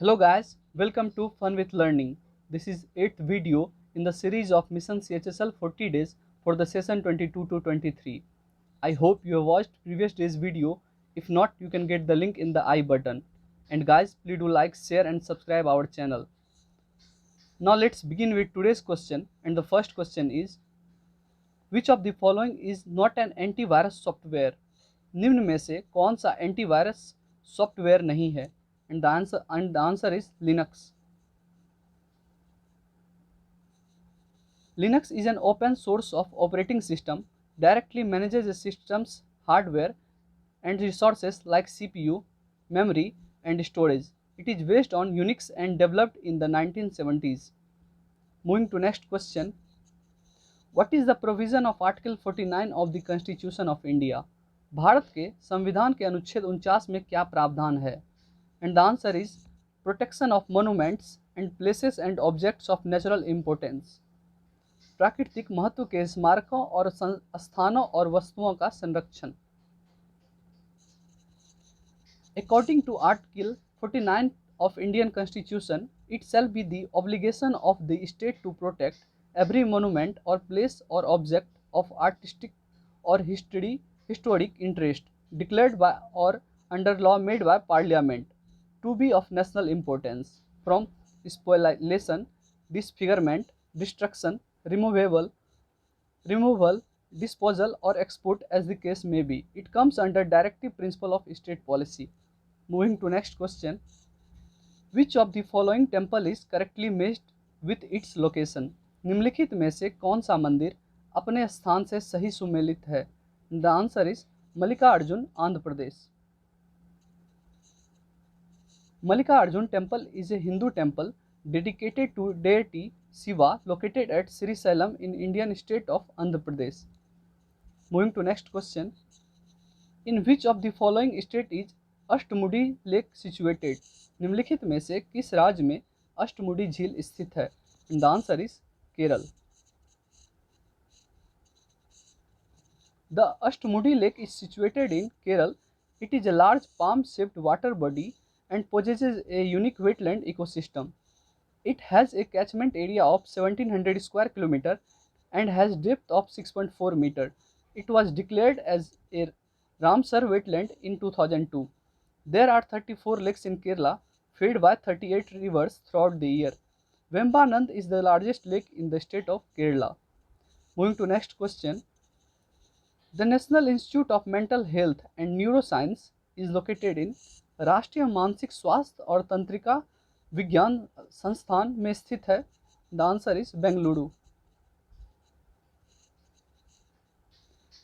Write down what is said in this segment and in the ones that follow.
Hello guys, welcome to Fun with Learning. This is 8th video in the series of Mission CHSL 40 days for the session 22 to 23. I hope you have watched previous day's video. If not, you can get the link in the I button. And guys, please do like, share and subscribe our channel. Now let's begin with today's question, and the first question is, which of the following is not an antivirus software? निम्न में से कौन सा antivirus software नहीं है? And the answer is Linux. Linux is an open source of operating system directly manages a system's hardware and resources like CPU, memory, and storage. It is based on Unix and developed in the 1970s. Moving to next question. What is the provision of Article 49 of the Constitution of India? Bharat के संविधान के अनुच्छेद 49 में क्या प्रावधान है? And the answer is protection of monuments and places and objects of natural importance. प्राकृतिक महत्व के स्मारकों और स्थानों और वस्तुओं का संरक्षण. According to Article 49 of Indian Constitution, it shall be the obligation of the state to protect every monument or place or object of artistic or historic interest declared by or under law made by Parliament to be of national importance from spoliation, disfigurement, destruction, removal, disposal or export as the case may be. It comes under directive principle of state policy. Moving to next question. Which of the following temple is correctly matched with its location? निम्नलिखित में से कौन सा मंदिर अपने स्थान से सही सुमेलित है? The answer is Mallikarjun, Andhra Pradesh. Mallikarjun temple is a Hindu temple dedicated to deity Shiva located at Sri Sailam in Indian state of Andhra Pradesh. Moving to next question. In which of the following state is Ashtamudi lake situated? निम्नलिखित में से किस राज्य में अष्टमुडी झील स्थित है? The answer is Kerala. The Ashtamudi lake is situated in Kerala. It is a large palm-shaped water body and possesses a unique wetland ecosystem. It has a catchment area of 1700 square kilometer and has depth of 6.4 meter. It was declared as a Ramsar wetland in 2002. There are 34 lakes in Kerala, fed by 38 rivers throughout the year. Vembanand is the largest lake in the state of Kerala. Moving to next question. The National Institute of Mental Health and Neuroscience is located in राष्ट्रीय मानसिक स्वास्थ्य और तंत्रिका विज्ञान संस्थान में स्थित है. The answer is Bengaluru.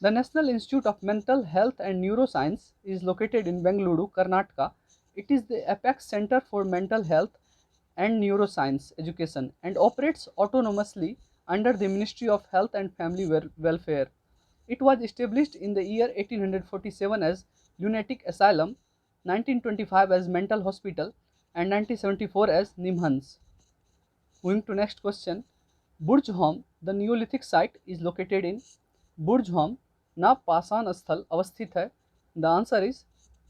The National Institute of Mental Health and Neuroscience is located in Bengaluru, Karnataka. It is the apex center for mental health and neuroscience education and operates autonomously under the Ministry of Health and Family Welfare. It was established in the year 1847 as Lunatic Asylum, 1925 as Mental Hospital, and 1974 as Nimhans. Moving to next question. Burj-Hom, the Neolithic site, is located in Burj-Hom ना पाषाण स्थल अवस्थित है. The answer is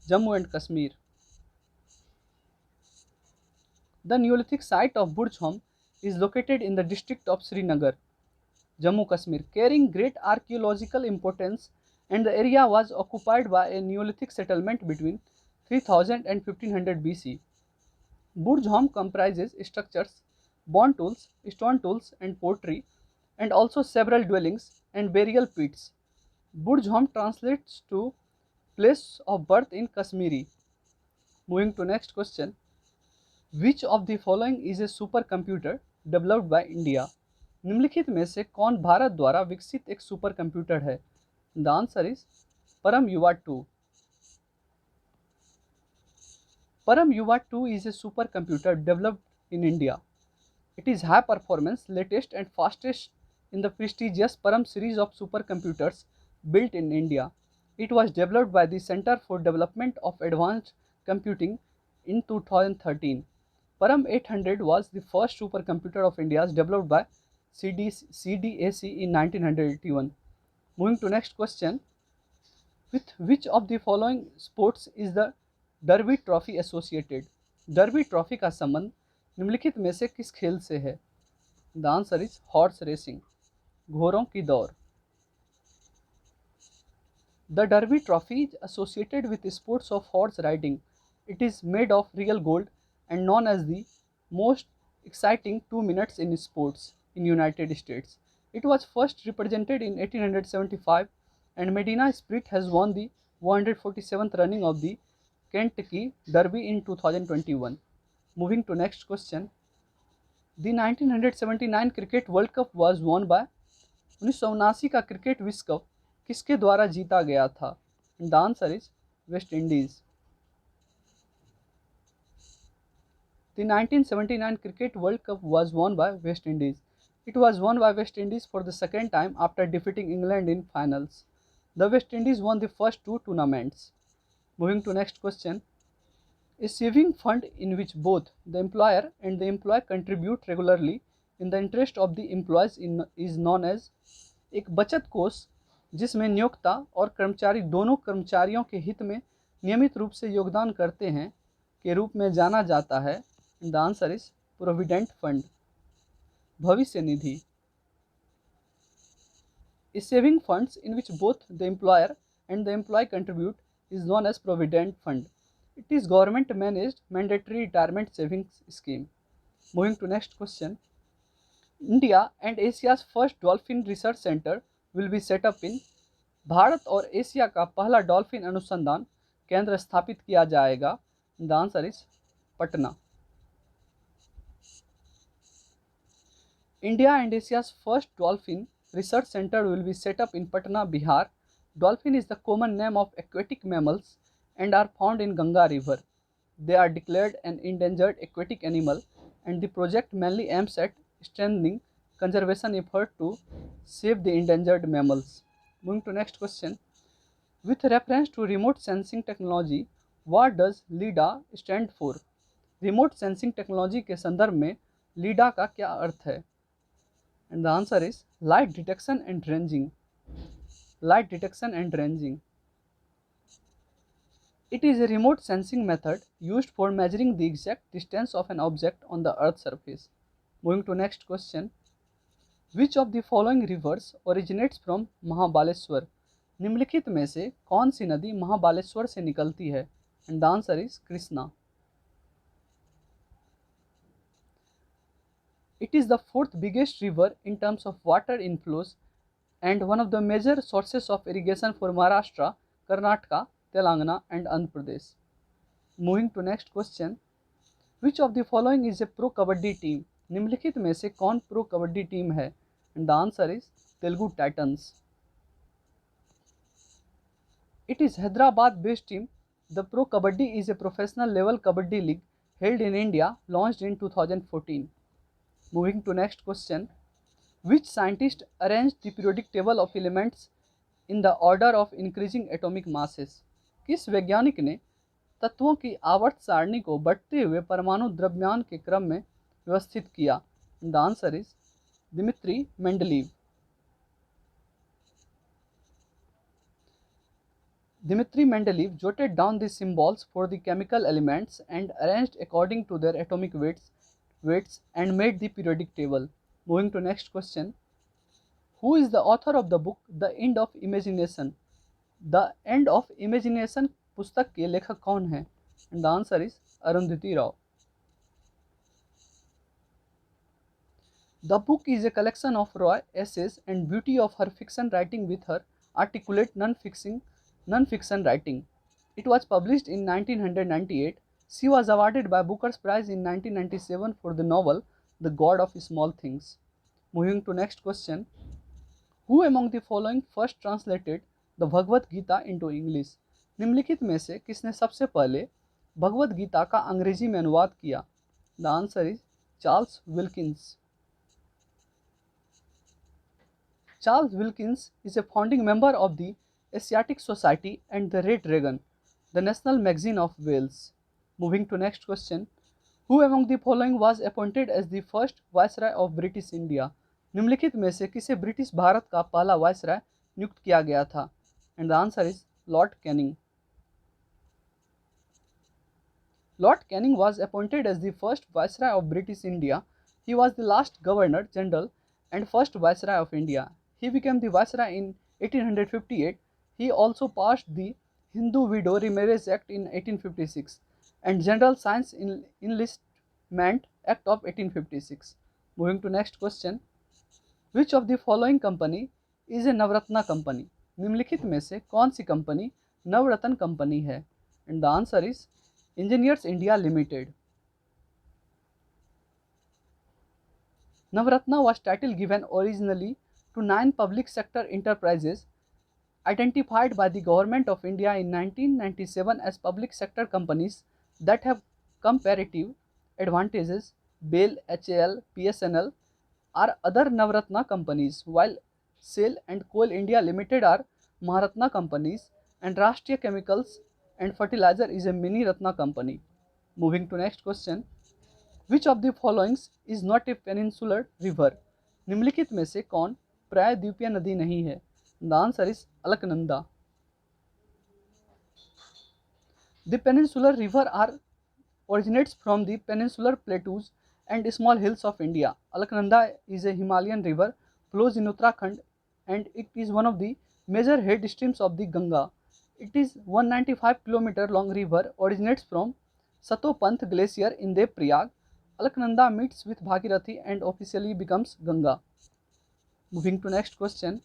Jammu and Kashmir. The neolithic site of Burzahom is located in the district of Srinagar, Jammu Kashmir, carrying great archaeological importance, and the area was occupied by a Neolithic settlement between 3000 and 1500 BC. Burj-Hom comprises structures, bone tools, stone tools, and pottery, and also several dwellings and burial pits. Burj-Hom translates to place of birth in Kashmiri. Moving to next question. Which of the following is a supercomputer developed by India? निम्नलिखित में से कौन भारत द्वारा विकसित एक super computer है? The answer is परम युवा 2. परम युवा 2 is a supercomputer developed in India. It is high performance, latest and fastest in the prestigious Param series of supercomputers built in India. It was developed by the Center for Development of Advanced Computing in 2013. Param 800 was the first supercomputer of India developed by CDAC in 1981. Moving to next question. With which of the following sports is the Derby Trophy associated? Derby trophy का संबंध निम्नलिखित में से किस खेल से है? The answer is horse racing, घोड़ों की दौड़। The derby trophy is associated with sports of horse riding. It is made of real gold and known as the most exciting 2 minutes in sports in United States. It was first represented in 1875 and Medina Spirit has won the 147th running of the Kentucky Derby in 2021. Moving to next question. The 1979 Cricket World Cup was won by 1979 का cricket विश्व cup किसके द्वारा जीता गया था? The answer is West Indies. The 1979 Cricket World Cup was won by West Indies. It was won by West Indies for the second time after defeating England in finals. The West Indies won the first two tournaments. Moving to next question. A saving fund in which both the employer and the employee contribute regularly in the interest of the employees is known as. एक बचत कोष जिसमें नियोक्ता और कर्मचारी दोनों कर्मचारियों के हित में नियमित रूप से योगदान करते हैं के रूप में जाना जाता है. The answer is provident fund, भविष्य निधि. A saving funds in which both the employer and the employee contribute is known as provident fund. It is government managed mandatory retirement savings scheme. Moving to next question. India and Asia's first dolphin research center will be set up in. Bharat और Asia का पहला dolphin अनुसंधान केंद्र स्थापित किया जाएगा. The answer is Patna. India and Asia's first dolphin research center will be set up in Patna, Bihar. Dolphin is the common name of aquatic mammals and are found in Ganga River. They are declared an endangered aquatic animal and the project mainly aims at strengthening conservation effort to save the endangered mammals. Moving to next question. With reference to remote sensing technology, what does LIDA stand for? Remote sensing technology के संदर्भ में LIDA का क्या अर्थ है? And the answer is light detection and ranging. Light detection and ranging. It is a remote sensing method used for measuring the exact distance of an object on the Earth's surface. Moving to next question. Which of the following rivers originates from Mahabaleshwar? निम्नलिखित में से कौन सी नदी महाबालेश्वर से निकलती है? And the answer is Krishna. It is the fourth biggest river in terms of water inflows and one of the major sources of irrigation for Maharashtra, Karnataka, Telangana and Andhra Pradesh. Moving to next question. Which of the following is a pro kabaddi team? निम्नलिखित में से कौन pro kabaddi team है? And the answer is Telugu Titans. It is Hyderabad based team. The Pro Kabaddi is a professional level kabaddi league held in India, launched in 2014. Moving to next question. Which scientist arranged the periodic table of elements in the order of increasing atomic masses? किस वैज्ञानिक ने तत्वों की आवर्त सारणी को बढ़ते हुए परमाणु द्रव्यमान के क्रम में व्यवस्थित किया? The answer is Dmitry Mendeleev. Dmitry Mendeleev jotted down the symbols for the chemical elements and arranged according to their atomic weights and made the periodic table. Moving to next question. Who is the author of the book The End of Imagination? The End of Imagination पुस्तक के लेखक कौन है? And the answer is Arundhati Rao. The book is a collection of raw essays and beauty of her fiction writing with her articulate non-fiction writing. It was published in 1998. She was awarded by Booker's Prize in 1997 for the novel The God of Small Things. Moving to next question. Who among the following first translated the Bhagavad Gita into English? निम्नलिखित में से किसने सबसे पहले भगवद गीता का अंग्रेजी में अनुवाद किया? The answer is Charles Wilkins. Charles Wilkins is a founding member of the Asiatic Society and the Red Dragon, the national magazine of Wales. Moving to next question. Who among the following was appointed as the first Viceroy of British India? निम्नलिखित में से किसे British Bharat का पहला viceroy नियुक्त किया गया था? And the answer is Lord Canning. Lord Canning was appointed as the first Viceroy of British India. He was the last Governor General and first Viceroy of India. He became the Viceroy in 1858. He also passed the Hindu Widow Remarriage Act in 1856 and General Science Enlistment Act of 1856. Moving to next question. Which of the following company is a Navratna company? निम्नलिखित में से कौन सी company नवरत्न company है? And the answer is engineers India limited. Navratna was title given originally to 9 public sector enterprises identified by the Government of India in 1997 as public sector companies that have comparative advantages. BEL, HAL, PSNL are other Navratna companies, while SAIL and Coal India Limited are Maharatna companies, and Rashtriya Chemicals and Fertilizer is a mini Ratna company. Moving to next question. Which of the following is not a peninsular river? निम्नलिखित में से कौन प्रायद्वीपीय नदी नहीं है? The answer is Alaknanda. The peninsular river originates from the peninsular plateaus and small hills of India. Alaknanda is a Himalayan river, flows in Uttarakhand, and it is one of the major head streams of the Ganga. It is 195 km long river, originates from Satopanth glacier in Devriyag. Alaknanda meets with Bhagirathi and officially becomes Ganga. Moving to next question.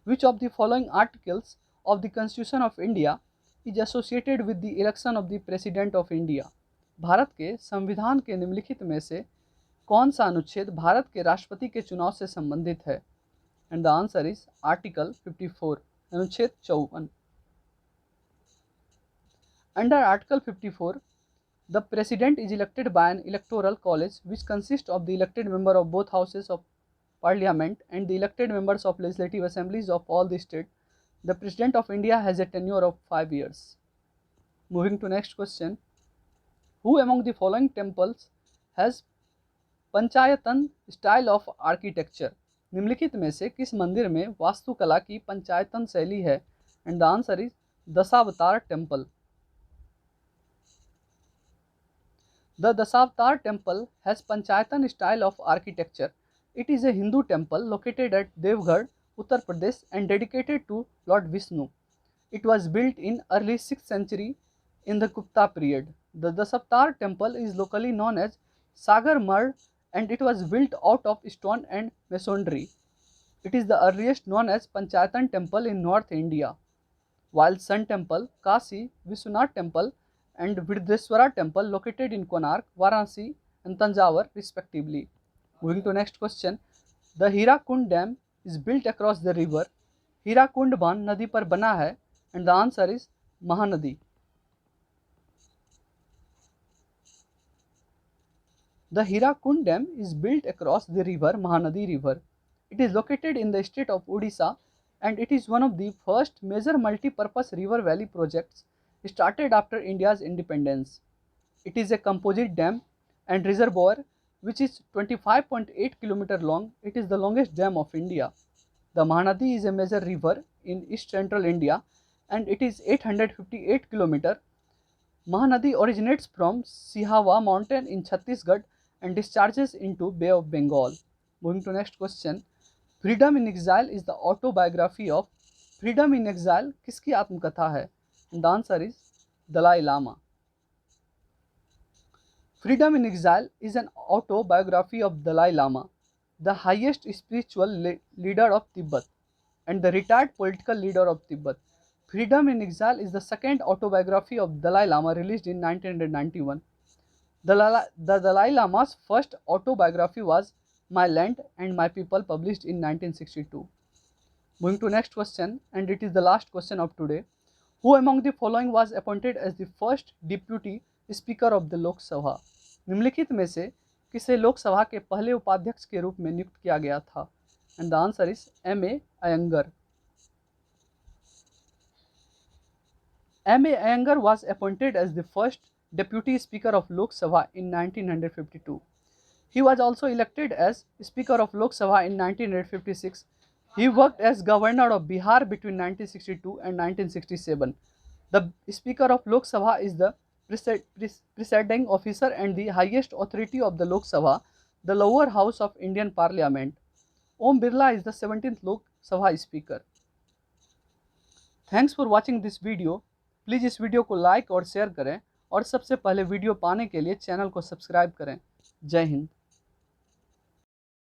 Which of the following articles of the Constitution of India is associated with the election of the President of India? Bharat के संविधान के निम्नलिखित में से कौन सा अनुच्छेद भारत के राष्ट्रपति के चुनाव से संबंधित है? And the answer is article 54, अनुच्छेद 54. Under Article 54, the President is elected by an electoral college which consists of the elected member of both houses of Parliament and the elected members of legislative assemblies of all the states. The President of India has a tenure of 5 years. Moving to next question. Who among the following temples has Panchayatana style of architecture? निम्नलिखित में से किस मंदिर में वास्तुकला की पंचायतन शैली है? And the answer is Dashavatar temple. The Dasavatar temple has Panchayatan style of architecture. It is a Hindu temple located at Devgarh, Uttar Pradesh and dedicated to Lord Vishnu. It was built in early 6th century in the Gupta period. The Dasavatar temple is locally known as Sagar Marg and it was built out of stone and masonry. It is the earliest known as Panchayatan temple in North India, while Sun temple, Kashi Vishwanath temple and Virdheswara temple located in Konark, Varanasi and Tanjavur respectively. Moving to next question. The Hirakund dam is built across the river. Hirakund बांध नदी पर बना है and the answer is Mahanadi. The Hirakund dam is built across the river Mahanadi river. It is located in the state of Odisha and it is one of the first major multi-purpose river valley projects started after India's independence. It is a composite dam and reservoir which is 25.8 km long. It is the longest dam of India. The Mahanadi is a major river in east central India and it is 858 km. Mahanadi originates from Sihawa mountain in Chhattisgarh and discharges into Bay of Bengal. Moving to next question. Freedom in Exile is the autobiography of Freedom in Exile किसकी आत्मकथा है? The answer is Dalai Lama. Freedom in Exile is an autobiography of Dalai Lama, the highest spiritual leader of Tibet and the retired political leader of Tibet. Freedom in Exile is the second autobiography of Dalai Lama released in 1991. The Dalai Lama's first autobiography was My Land and My People, published in 1962. Moving to next question, and it is the last question of today. Who among the following was appointed as the first deputy speaker of the Lok Sabha? निम्नलिखित में से किसे लोकसभा के पहले उपाध्यक्ष के रूप में नियुक्त किया गया था? And the answer is M.A. Iyengar. M.A. Iyengar was appointed as the first deputy speaker of Lok Sabha in 1952. He was also elected as speaker of Lok Sabha in 1956. He worked as governor of Bihar between 1962 and 1967. The speaker of Lok Sabha is the presiding officer and the highest authority of the Lok Sabha, the lower house of Indian Parliament. Om Birla is the 17th Lok Sabha speaker. Thanks for watching this video. Please इस video को like और share करें और सबसे पहले video पाने के लिए चैनल को सब्सक्राइब करें। जय हिंद।